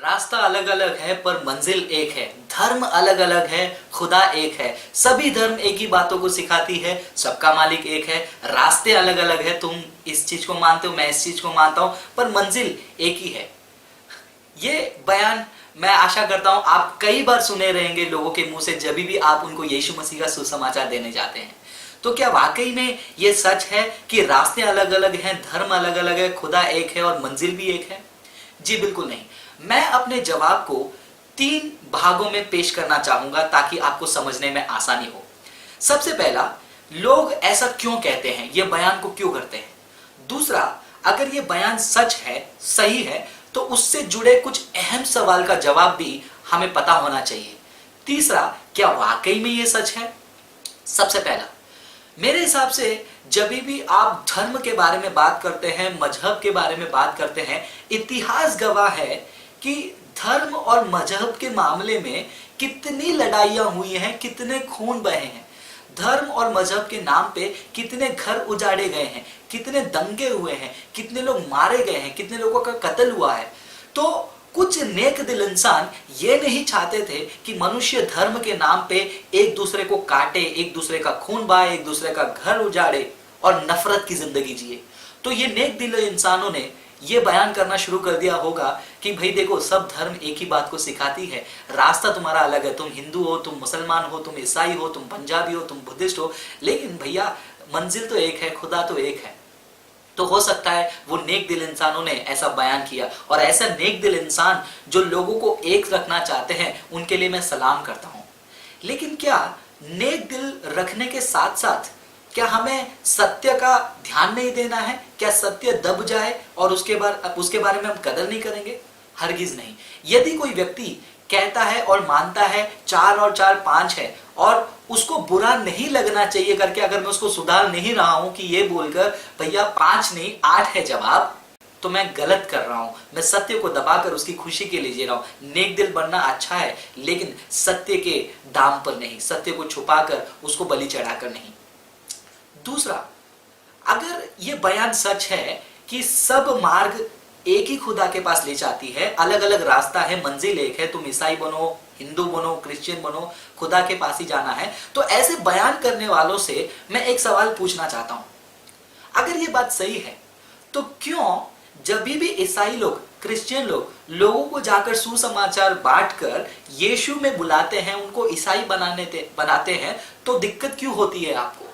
रास्ता अलग अलग है पर मंजिल एक है। धर्म अलग अलग है, खुदा एक है। सभी धर्म एक ही बातों को सिखाती है, सबका मालिक एक है। रास्ते अलग अलग है, तुम इस चीज को मानते हो, मैं इस चीज को मानता हूं, पर मंजिल एक ही है। ये बयान मैं आशा करता हूं आप कई बार सुने रहेंगे लोगों के मुंह से जब भी आप उनको यीशु मसीह का सुसमाचार देने जाते हैं। तो क्या वाकई में ये सच है कि रास्ते अलग अलग हैं, धर्म अलग अलग है, खुदा एक है और मंजिल भी एक है? जी बिल्कुल नहीं। मैं अपने जवाब को 3 भागों में पेश करना चाहूंगा ताकि आपको समझने में आसानी हो। सबसे पहला, लोग ऐसा क्यों कहते हैं, ये बयान को क्यों करते हैं। दूसरा, अगर ये बयान सच है, सही है, तो उससे जुड़े कुछ अहम सवाल का जवाब भी हमें पता होना चाहिए। तीसरा, क्या वाकई में ये सच है। सबसे पहला, मेरे हिसाब से जब भी आप धर्म के बारे में बात करते हैं, मजहब के बारे में बात करते हैं, इतिहास गवाह है कि धर्म और मजहब के मामले में कितनी लड़ाइयां हुई हैं, कितने खून बहे हैं। धर्म और मजहब के नाम पे कितने घर उजाड़े गए हैं, कितने दंगे हुए हैं, कितने लोग मारे गए हैं, कितने लोगों का कत्ल हुआ है। तो कुछ नेक दिल इंसान ये नहीं चाहते थे कि मनुष्य धर्म के नाम पे एक दूसरे को काटे, एक दूसरे का खून बहाए, एक दूसरे का घर उजाड़े और नफरत की जिंदगी जिए। तो ये नेक दिल इंसानों ने ये बयान करना शुरू कर दिया होगा कि भाई देखो, सब धर्म एक ही बात को सिखाती है, रास्ता तुम्हारा अलग है, तुम हिंदू हो, तुम मुसलमान हो, तुम ईसाई हो, तुम पंजाबी हो, तुम बुद्धिस्ट हो, लेकिन भैया मंजिल तो एक है, खुदा तो एक है। तो हो सकता है वो नेक दिल इंसानों ने ऐसा बयान किया, और ऐसा नेक दिल इंसान जो लोगों को एक रखना चाहते हैं उनके लिए मैं सलाम करता हूं। लेकिन क्या नेक दिल रखने के साथ साथ क्या हमें सत्य का ध्यान नहीं देना है? क्या सत्य दब जाए और उसके बारे में हम कदर नहीं करेंगे? हरगिज नहीं। यदि कोई व्यक्ति कहता है और मानता है 4 और 4 5 है और उसको बुरा नहीं लगना चाहिए करके, अगर मैं उसको सुधार नहीं रहा हूं कि ये बोलकर भैया 5 नहीं 8 है जवाब, तो मैं गलत कर रहा हूं। मैं सत्य को दबाकर उसकी खुशी के लिए जी रहा हूं। नेक दिल बनना अच्छा है, लेकिन सत्य के दाम पर नहीं, सत्य को छुपाकर, उसको बलि चढ़ाकर नहीं। दूसरा, अगर ये बयान सच है कि सब मार्ग एक ही खुदा के पास ले जाती है, अलग अलग रास्ता है, मंजिल एक है, तुम ईसाई बनो, हिंदू बनो, क्रिश्चियन बनो, खुदा के पास ही जाना है, तो ऐसे बयान करने वालों से मैं एक सवाल पूछना चाहता हूं। अगर ये बात सही है तो क्यों जब भी ईसाई लोग, क्रिश्चियन लोग लोगों को जाकर सुसमाचार बांटकर यीशु में बुलाते हैं, उनको ईसाई बनाते हैं, तो दिक्कत क्यों होती है आपको?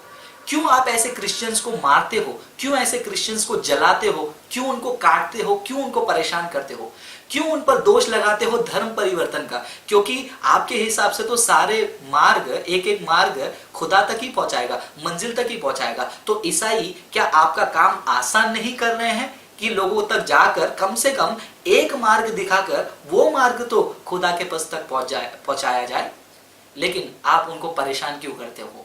क्यों आप ऐसे क्रिश्चियंस को मारते हो? क्यों ऐसे क्रिश्चियंस को जलाते हो? क्यों उनको काटते हो? क्यों उनको परेशान करते हो? क्यों उन पर दोष लगाते हो धर्म परिवर्तन का? क्योंकि आपके हिसाब से तो सारे मार्ग, एक एक मार्ग खुदा तक ही पहुंचाएगा, मंजिल तक ही पहुंचाएगा। तो ईसाई क्या आपका काम आसान नहीं कर रहे हैं कि लोगों तक जाकर कम से कम एक मार्ग दिखाकर वो मार्ग तो खुदा के पास तक पहुंचाया जाए? लेकिन आप उनको परेशान क्यों करते हो?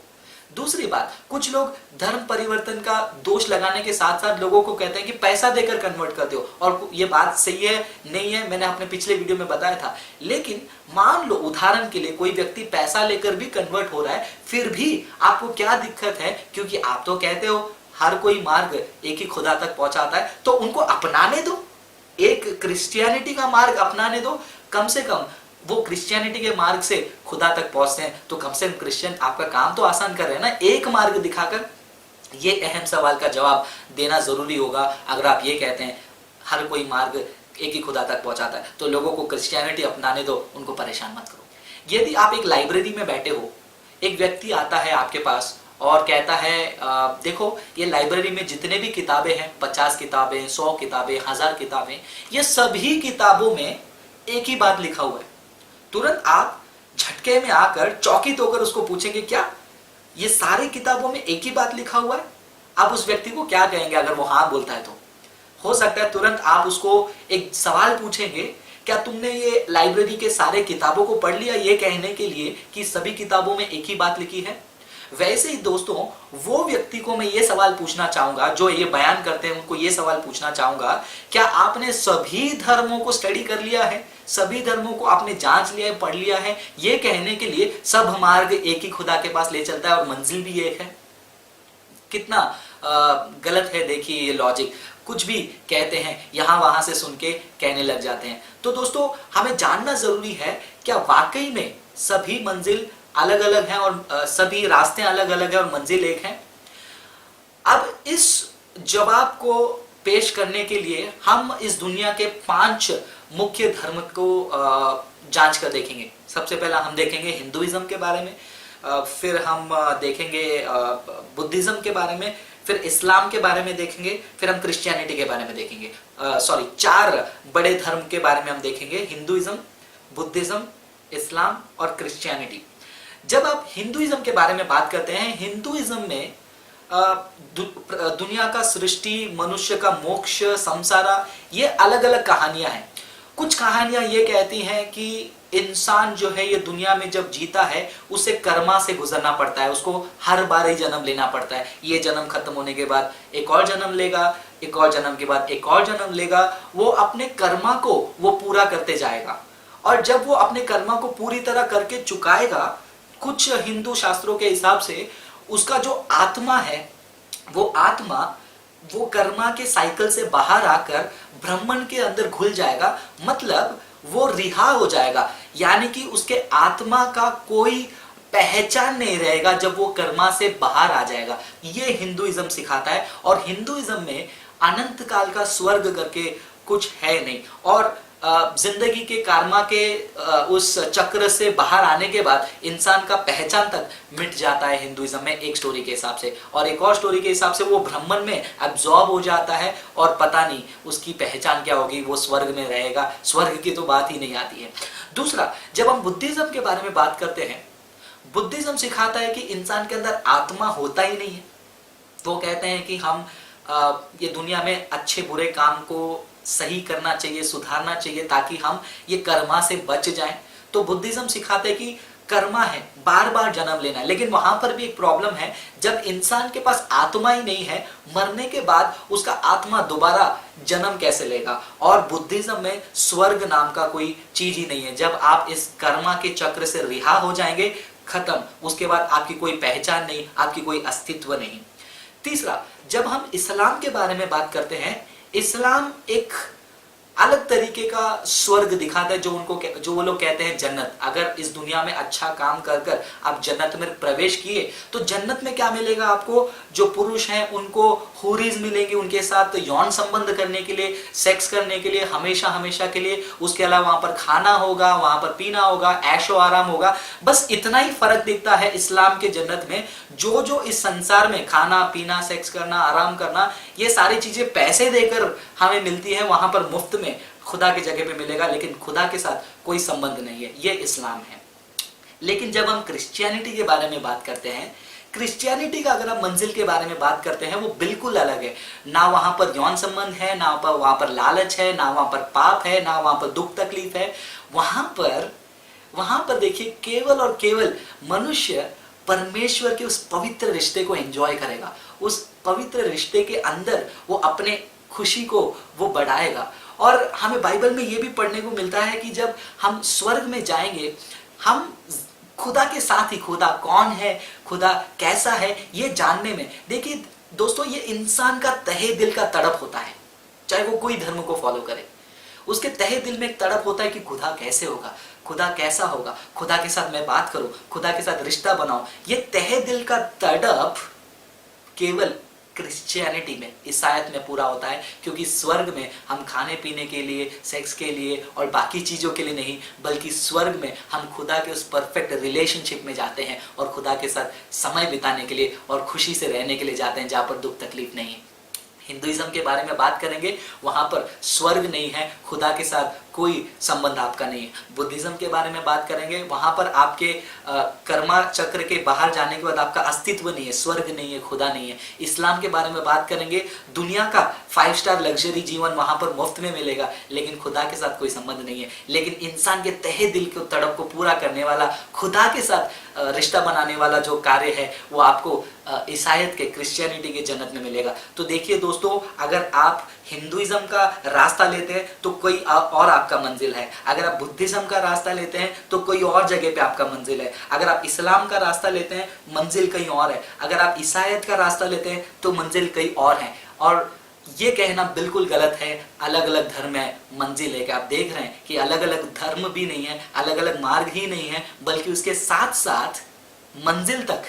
दूसरी बात, कुछ लोग धर्म परिवर्तन का दोष लगाने के साथ साथ लोगों को कहते हैं कि पैसा देकर कन्वर्ट करते हो, और ये बात सही है नहीं है मैंने अपने पिछले वीडियो में बताया था। लेकिन मान लो उदाहरण के लिए कोई व्यक्ति पैसा लेकर भी कन्वर्ट हो रहा है, फिर भी आपको क्या दिक्कत है? क्योंकि आप तो कहते हो हर कोई मार्ग एक ही खुदा तक पहुंचाता है, तो उनको अपनाने दो, एक क्रिश्चियनिटी का मार्ग अपनाने दो। कम से कम वो क्रिश्चियनिटी के मार्ग से खुदा तक पहुंचते हैं, तो कम से कम क्रिश्चियन आपका काम तो आसान कर रहे हैं ना, एक मार्ग दिखाकर। ये अहम सवाल का जवाब देना जरूरी होगा। अगर आप ये कहते हैं हर कोई मार्ग एक ही खुदा तक पहुंचाता है, तो लोगों को क्रिश्चियनिटी अपनाने दो, उनको परेशान मत करो। यदि आप एक लाइब्रेरी में बैठे हो, एक व्यक्ति आता है आपके पास और कहता है देखो ये लाइब्रेरी में जितने भी किताबें हैं, 50 किताबें, 100 किताबें, 1000 किताबें, ये सभी किताबों में एक ही बात लिखा हुआ है। तुरंत आप झटके में आकर चौकित होकर उसको पूछेंगे क्या ये सारी किताबों में एक ही बात लिखा हुआ है? आप उस व्यक्ति को क्या कहेंगे अगर वो हाँ बोलता है तो? हो सकता है तुरंत आप उसको एक सवाल पूछेंगे, क्या तुमने ये लाइब्रेरी के सारे किताबों को पढ़ लिया, ये कहने के लिए कि सभी किताबों में एक ही बात लिखी है? वैसे ही दोस्तों, वो व्यक्ति को मैं ये सवाल पूछना चाहूंगा जो ये बयान करते हैं, उनको ये सवाल पूछना चाहूंगा, क्या आपने सभी धर्मों को स्टडी कर लिया है? सभी धर्मों को आपने जांच लिया है, पढ़ लिया है, ये कहने के लिए सब मार्ग एक ही खुदा के पास ले चलता है और मंजिल भी एक है? कितना गलत है देखिए ये लॉजिक। कुछ भी कहते हैं यहाँ वहां से सुन के कहने लग जाते हैं। तो दोस्तों हमें जानना जरूरी है क्या वाकई में सभी मंजिल अलग अलग हैं और सभी रास्ते अलग अलग हैं और मंजिल एक है। अब इस जवाब को पेश करने के लिए हम इस दुनिया के 5 मुख्य धर्म को जांच कर देखेंगे। सबसे पहला हम देखेंगे हिंदुइज्म के बारे में, फिर हम देखेंगे बुद्धिज्म के बारे में, फिर इस्लाम के बारे में देखेंगे, फिर हम क्रिश्चियनिटी के बारे में देखेंगे। 4 बड़े धर्म के बारे में हम देखेंगे, हिंदुइज्म, बुद्धिज्म, इस्लाम और क्रिश्चियनिटी। जब आप हिंदुइज्म के बारे में बात करते हैं, हिंदुइज्म में दुनिया का सृष्टि, मनुष्य का मोक्ष, संसारा, ये अलग अलग कहानियां हैं। कुछ कहानियां ये कहती हैं कि इंसान जो है ये दुनिया में जब जीता है उसे कर्मा से गुजरना पड़ता है, उसको हर बार ही जन्म लेना पड़ता है। ये जन्म खत्म होने के बाद एक और जन्म लेगा, एक और जन्म के बाद एक और जन्म लेगा, वो अपने कर्मा को वो पूरा करते जाएगा। और जब वो अपने कर्मा को पूरी तरह करके चुकाएगा, कुछ हिंदू शास्त्रों के हिसाब से उसका जो आत्मा है वो आत्मा वो कर्मा के साइकिल से बाहर आकर ब्रह्मन के अंदर घुल जाएगा, मतलब वो रिहा हो जाएगा। यानी कि उसके आत्मा का कोई पहचान नहीं रहेगा जब वो कर्मा से बाहर आ जाएगा। ये हिंदुइज्म सिखाता है। और हिंदुइज्म में अनंत काल का स्वर्ग करके कुछ है नहीं, और जिंदगी के कर्मा के उस चक्र से बाहर आने के बाद इंसान का पहचान तक मिट जाता है हिंदुइज्म में, एक स्टोरी के हिसाब से। और एक और स्टोरी के हिसाब से वो ब्रह्मन में एब्जॉर्ब हो जाता है और पता नहीं उसकी पहचान क्या होगी, वो स्वर्ग में रहेगा। स्वर्ग की तो बात ही नहीं आती है। दूसरा, जब हम बुद्धिज्म के बारे में बात करते हैं, बुद्धिज्म सिखाता है कि इंसान के अंदर आत्मा होता ही नहीं है। वो कहते हैं कि हम ये दुनिया में अच्छे बुरे काम को सही करना चाहिए, सुधारना चाहिए, ताकि हम ये कर्मा से बच जाएं। तो बुद्धिज्म सिखाते हैं कि कर्मा है, बार बार जन्म लेना है। लेकिन वहां पर भी एक प्रॉब्लम है, जब इंसान के पास आत्मा ही नहीं है, मरने के बाद उसका आत्मा दोबारा जन्म कैसे लेगा। और बुद्धिज्म में स्वर्ग नाम का कोई चीज ही नहीं है। जब आप इस कर्मा के चक्र से रिहा हो जाएंगे, खत्म, उसके बाद आपकी कोई पहचान नहीं, आपकी कोई अस्तित्व नहीं। तीसरा, जब हम इस्लाम के बारे में बात करते हैं, इस्लाम एक अलग तरीके का स्वर्ग दिखाता है, जो वो लोग कहते हैं जन्नत। अगर इस दुनिया में अच्छा काम कर कर आप जन्नत में प्रवेश किए तो जन्नत में क्या मिलेगा आपको, जो पुरुष हैं उनको हुरीज मिलेंगे, उनके साथ यौन संबंध करने के लिए, सेक्स करने के लिए, हमेशा हमेशा के लिए। उसके अलावा वहां पर खाना होगा, वहां पर पीना होगा, ऐशो आराम होगा। बस इतना ही फर्क दिखता है इस्लाम के जन्नत में। जो इस संसार में खाना पीना, सेक्स करना, आराम करना, ये सारी चीजें पैसे देकर हमें मिलती है, वहां पर मुफ्त में खुदा की जगह पे मिलेगा, लेकिन खुदा के साथ कोई संबंध नहीं है। ये इस्लाम है। लेकिन जब हम क्रिश्चियनिटी के बारे में बात करते हैं, क्रिश्चियनिटी का अगर हम मंजिल के बारे में बात करते हैं, वो बिल्कुल अलग है। ना वहां पर यौन संबंध है, ना वहां पर लालच है, ना वहां पर पाप है, ना वहां पर दुख तकलीफ है। वहां पर देखिए, केवल और केवल मनुष्य परमेश्वर के उस पवित्र रिश्ते को एंजॉय करेगा। उस पवित्र रिश्ते के अंदर वो अपने खुशी को वो बढ़ाएगा। और हमें बाइबल में ये भी पढ़ने को मिलता है कि जब हम स्वर्ग में जाएंगे, हम खुदा के साथ ही, खुदा कौन है, खुदा कैसा है, ये जानने में, देखिए दोस्तों, ये इंसान का तहे दिल का तड़प होता है। चाहे वो कोई धर्म को फॉलो करे, उसके तहे दिल में एक तड़प होता है कि खुदा कैसे होगा, खुदा कैसा होगा, खुदा के साथ मैं बात करूं, खुदा के साथ रिश्ता बनाऊं। ये तहे दिल का तड़प केवल क्रिश्चियनिटी में, ईसाईयत में पूरा होता है। क्योंकि स्वर्ग में हम खाने पीने के लिए, सेक्स के लिए और बाकी चीज़ों के लिए नहीं, बल्कि स्वर्ग में हम खुदा के उस परफेक्ट रिलेशनशिप में जाते हैं और खुदा के साथ समय बिताने के लिए और खुशी से रहने के लिए जाते हैं, जहाँ पर दुख तकलीफ नहीं है। हिंदुइज्म के बारे में बात करेंगे, वहां पर स्वर्ग नहीं है, खुदा के साथ कोई संबंध आपका नहीं है। बुद्धिज्म के बारे में बात करेंगे, वहां पर आपके कर्मा चक्र के बाहर जाने के बाद आपका अस्तित्व नहीं है, स्वर्ग नहीं है, खुदा नहीं है। इस्लाम के बारे में बात करेंगे, दुनिया का 5 स्टार लग्जरी जीवन वहां पर मुफ्त में मिलेगा, लेकिन खुदा के साथ कोई संबंध नहीं है। लेकिन इंसान के तहे दिल के तड़प को पूरा करने वाला, खुदा के साथ रिश्ता बनाने वाला जो कार्य है, वो आपको ईसाईयत के, क्रिश्चियनिटी के जन्नत में मिलेगा। तो देखिए दोस्तों, अगर आप हिंदुइज्म का रास्ता लेते हैं तो कोई और आपका मंजिल है। अगर आप बुद्धिज्म का रास्ता लेते हैं तो कोई और जगह पे आपका मंजिल है। अगर आप इस्लाम का रास्ता लेते हैं, मंजिल कहीं और है। अगर आप ईसाईयत का रास्ता लेते हैं तो मंजिल कहीं और है। और ये कहना बिल्कुल गलत है अलग अलग धर्म है मंजिल है। कि आप देख रहे हैं कि अलग अलग धर्म भी नहीं है, अलग अलग मार्ग ही नहीं है, बल्कि उसके साथ साथ मंजिल तक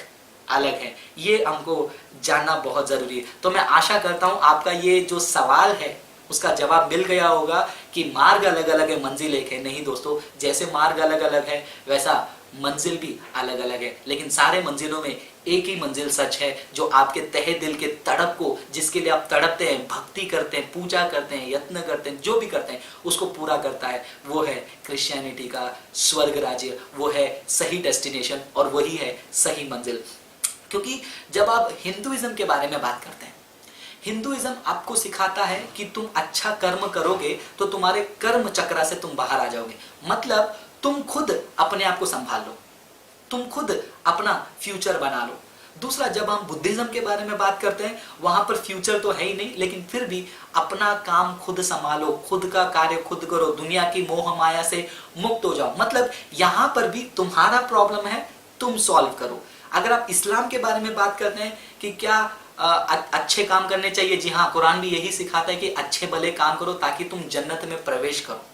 अलग है। ये हमको जानना बहुत जरूरी है। तो मैं आशा करता हूं आपका ये जो सवाल है उसका जवाब मिल गया होगा कि मार्ग अलग अलग है, मंजिल एक है। नहीं दोस्तों, जैसे मार्ग अलग अलग है वैसा मंजिल भी अलग अलग है, लेकिन सारे मंजिलों में एक ही मंजिल सच है जो आपके तहे दिल के तड़प को, जिसके लिए आप तड़पते हैं, भक्ति करते हैं, पूजा करते हैं, यत्न करते हैं, जो भी करते हैं उसको पूरा करता है। वो है क्रिश्चियनिटी का स्वर्ग राज्य, वो है सही डेस्टिनेशन और वही है सही मंजिल। क्योंकि जब आप हिंदुइज्म के बारे में बात करते हैं, हिंदुइज्म आपको सिखाता है कि तुम अच्छा कर्म करोगे तो तुम्हारे कर्म चक्र से तुम बाहर आ जाओगे। मतलब तुम खुद अपने आप को संभाल लो, तुम खुद अपना फ्यूचर बना लो। दूसरा, जब हम बुद्धिज्म के बारे में बात करते हैं वहां पर फ्यूचर तो है ही नहीं, लेकिन फिर भी अपना काम खुद संभालो, खुद का कार्य खुद करो, दुनिया की मोह माया से मुक्त हो जाओ। मतलब यहां पर भी तुम्हारा प्रॉब्लम है, तुम सॉल्व करो। अगर आप इस्लाम के बारे में बात करते हैं कि क्या अच्छे काम करने चाहिए, जी हाँ, कुरान भी यही सिखाता है कि अच्छे भले काम करो ताकि तुम जन्नत में प्रवेश करो।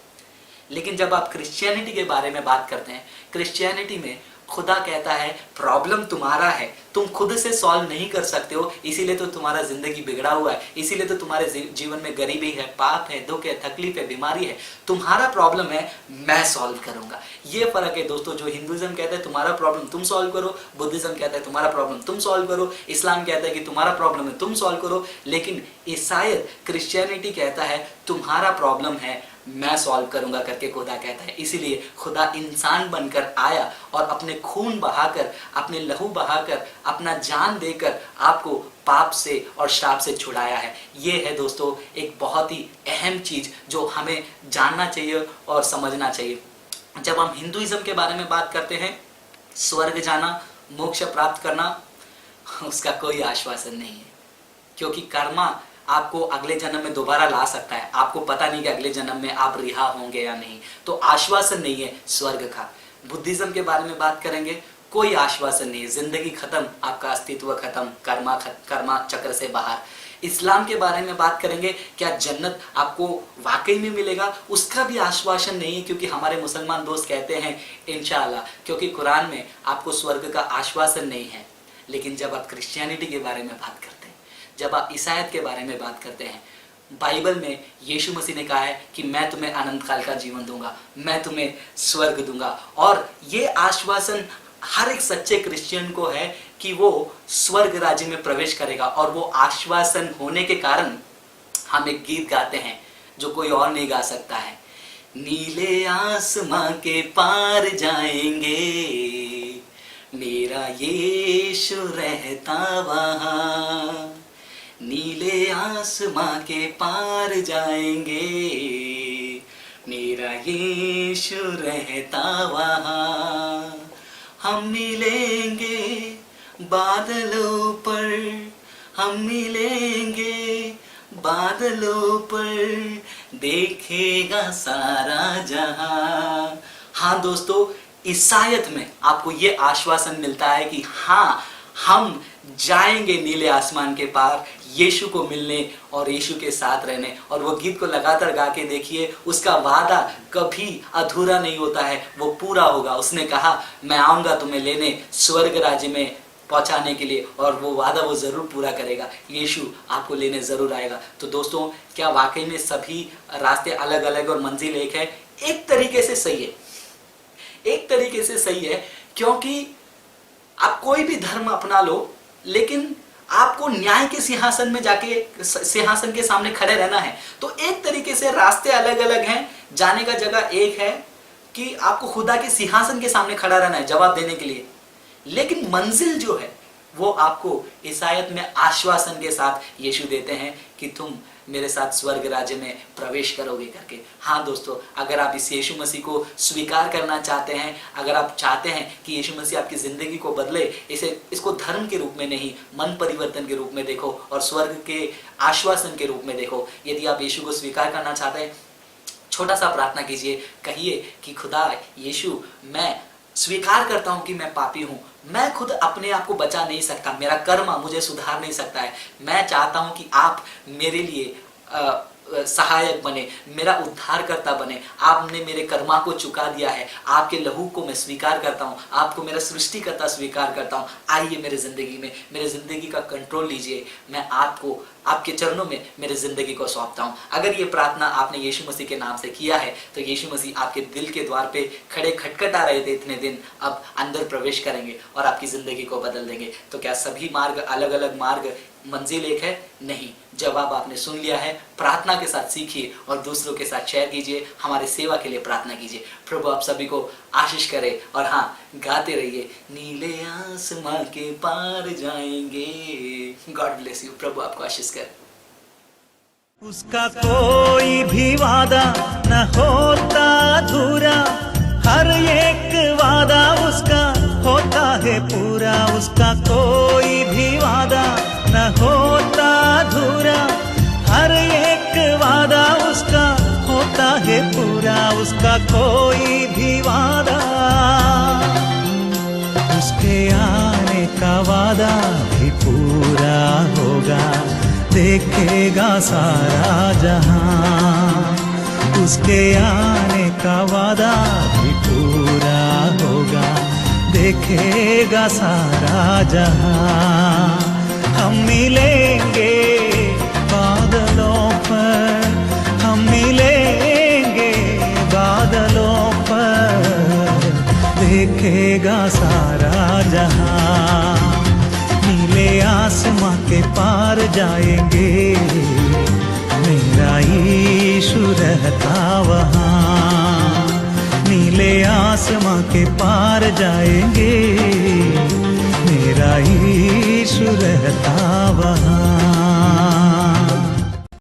लेकिन जब आप क्रिश्चियनिटी के बारे में बात करते हैं, क्रिश्चियनिटी में खुदा कहता है प्रॉब्लम तुम्हारा है, तुम खुद से सॉल्व नहीं कर सकते हो, इसीलिए तो तुम्हारा जिंदगी बिगड़ा हुआ है, इसीलिए तो तुम्हारे जीवन में गरीबी है, पाप है, दुख है, तकलीफ है, बीमारी है। तुम्हारा प्रॉब्लम है, मैं सॉल्व करूंगा। ये फर्क है दोस्तों। जो हिंदुइज्म कहता है तुम्हारा प्रॉब्लम तुम सॉल्व करो, बुद्धिज्म कहता है तुम्हारा प्रॉब्लम तुम सॉल्व करो, इस्लाम कहता है कि तुम्हारा प्रॉब्लम है तुम सॉल्व करो, लेकिन ईसाई क्रिश्चियनिटी कहता है तुम्हारा प्रॉब्लम है मैं सॉल्व करूंगा करके खुदा कहता है। इसीलिए खुदा इंसान बनकर आया और अपने खून बहाकर, अपने लहू बहाकर, अपना जान देकर आपको पाप से और श्राप से छुड़ाया है। ये है दोस्तों एक बहुत ही अहम चीज जो हमें जानना चाहिए और समझना चाहिए। जब हम हिंदुइज्म के बारे में बात करते हैं, स्वर्ग जाना, मोक्ष प्राप्त करना, उसका कोई आश्वासन नहीं है, क्योंकि कर्मा आपको अगले जन्म में दोबारा ला सकता है। आपको पता नहीं कि अगले जन्म में आप रिहा होंगे या नहीं, तो आश्वासन नहीं है स्वर्ग का। बुद्धिज्म के बारे में बात करेंगे, कोई आश्वासन नहीं है, जिंदगी खत्म, आपका अस्तित्व खत्म, कर्मा चक्र से बाहर। इस्लाम के बारे में बात करेंगे, क्या जन्नत आपको वाकई में मिलेगा, उसका भी आश्वासन नहीं है, क्योंकि हमारे मुसलमान दोस्त कहते हैं इंशाअल्लाह, क्योंकि कुरान में आपको स्वर्ग का आश्वासन नहीं है। लेकिन जब आप क्रिश्चियनिटी के बारे में बात करते हैं, जब आप ईसाईयत के बारे में बात करते हैं, बाइबल में यीशु मसीह ने कहा है कि मैं तुम्हें अनंत काल का जीवन दूंगा, मैं तुम्हें स्वर्ग दूंगा। और ये आश्वासन हर एक सच्चे क्रिश्चियन को है कि वो स्वर्ग राज्य में प्रवेश करेगा। और वो आश्वासन होने के कारण हम एक गीत गाते हैं जो कोई और नहीं गा सकता है। नीले आसमां के पार जाएंगे, मेरा यीशु रहता वहां। नीले आसमां के पार जाएंगे, मेरा यीशु रहता वहां। हम मिलेंगे बादलों पर, हम मिलेंगे बादलों पर, देखेगा सारा जहां। हाँ दोस्तों, ईसाईयत में आपको ये आश्वासन मिलता है कि हाँ, हम जाएंगे नीले आसमान के पार यीशु को मिलने और यीशु के साथ रहने। और वो गीत को लगातार गा के देखिए, उसका वादा कभी अधूरा नहीं होता है, वो पूरा होगा। उसने कहा मैं आऊंगा तुम्हें लेने स्वर्ग राज्य में पहुंचाने के लिए, और वो वादा वो जरूर पूरा करेगा। यीशु आपको लेने जरूर आएगा। तो दोस्तों, क्या वाकई में सभी रास्ते अलग अलग और मंजिल एक है? एक तरीके से सही है, एक तरीके से सही है, क्योंकि आप कोई भी धर्म अपना लो, लेकिन आपको न्याय के सिंहासन में जाके, सिंहासन के सामने खड़े रहना है। तो एक तरीके से रास्ते अलग अलग हैं, जाने का जगह एक है कि आपको खुदा के सिंहासन के सामने खड़ा रहना है जवाब देने के लिए। लेकिन मंजिल जो है वो आपको ईसाईयत में आश्वासन के साथ यीशु देते हैं कि तुम मेरे साथ स्वर्ग राज्य में प्रवेश करोगे करके। हाँ दोस्तों, अगर आप इस यीशु मसीह को स्वीकार करना चाहते हैं, अगर आप चाहते हैं कि यीशु मसीह आपकी जिंदगी को बदले, इसको धर्म के रूप में नहीं, मन परिवर्तन के रूप में देखो और स्वर्ग के आश्वासन के रूप में देखो। यदि आप यीशु को स्वीकार करना चाहते हैं, छोटा सा प्रार्थना कीजिए, कहिए कि खुदा यीशु, मैं स्वीकार करता हूं कि मैं पापी हूं, मैं खुद अपने आप को बचा नहीं सकता, मेरा कर्म मुझे सुधार नहीं सकता है। मैं चाहता हूं कि आप मेरे लिए सहायक बने, मेरा उद्धारकर्ता बने। आपने मेरे कर्मा को चुका दिया है, आपके लहू को मैं स्वीकार करता हूँ, आपको मेरा सृष्टिकर्ता स्वीकार करता हूँ। आइए मेरे जिंदगी में, मेरे जिंदगी का कंट्रोल लीजिए। मैं आपको, आपके चरणों में मेरे जिंदगी को सौंपता हूँ। अगर ये प्रार्थना आपने यीशु मसीह के नाम से किया है तो यीशु मसीह आपके दिल के द्वार पे खड़े खटखटा रहे थे इतने दिन, अब अंदर प्रवेश करेंगे और आपकी जिंदगी को बदल देंगे। तो क्या सभी मार्ग अलग अलग मार्ग मंजिल एक है? नहीं। जवाब आपने सुन लिया है। प्रार्थना के साथ सीखिए और दूसरों के साथ शेयर कीजिए, हमारे सेवा के लिए प्रार्थना कीजिए। प्रभु आप सभी को आशीष करे और हाँ, गाते रहिए, नीले आसमां के पार जाएंगे। God bless you. प्रभु आपको आशीष करे। उसका कोई भी वादा न होता अधूरा, हर एक वादा उसका होता है पूरा। उसका कोई भी वादा न होता अधूरा, हर एक वादा उसका होता है पूरा। उसका कोई भी वादा, उसके आने का वादा भी पूरा होगा, देखेगा सारा जहां। उसके आने का वादा भी पूरा होगा, देखेगा सारा जहां। हम मिलेंगे बादलों पर, हम मिलेंगे बादलों पर, देखेगा सारा जहां। नीले आसमां के पार जाएंगे, मेरा यीशु रहता वहाँ। नीले आसमां के पार जाएंगे, मेरा यीशु रहता वहाँ।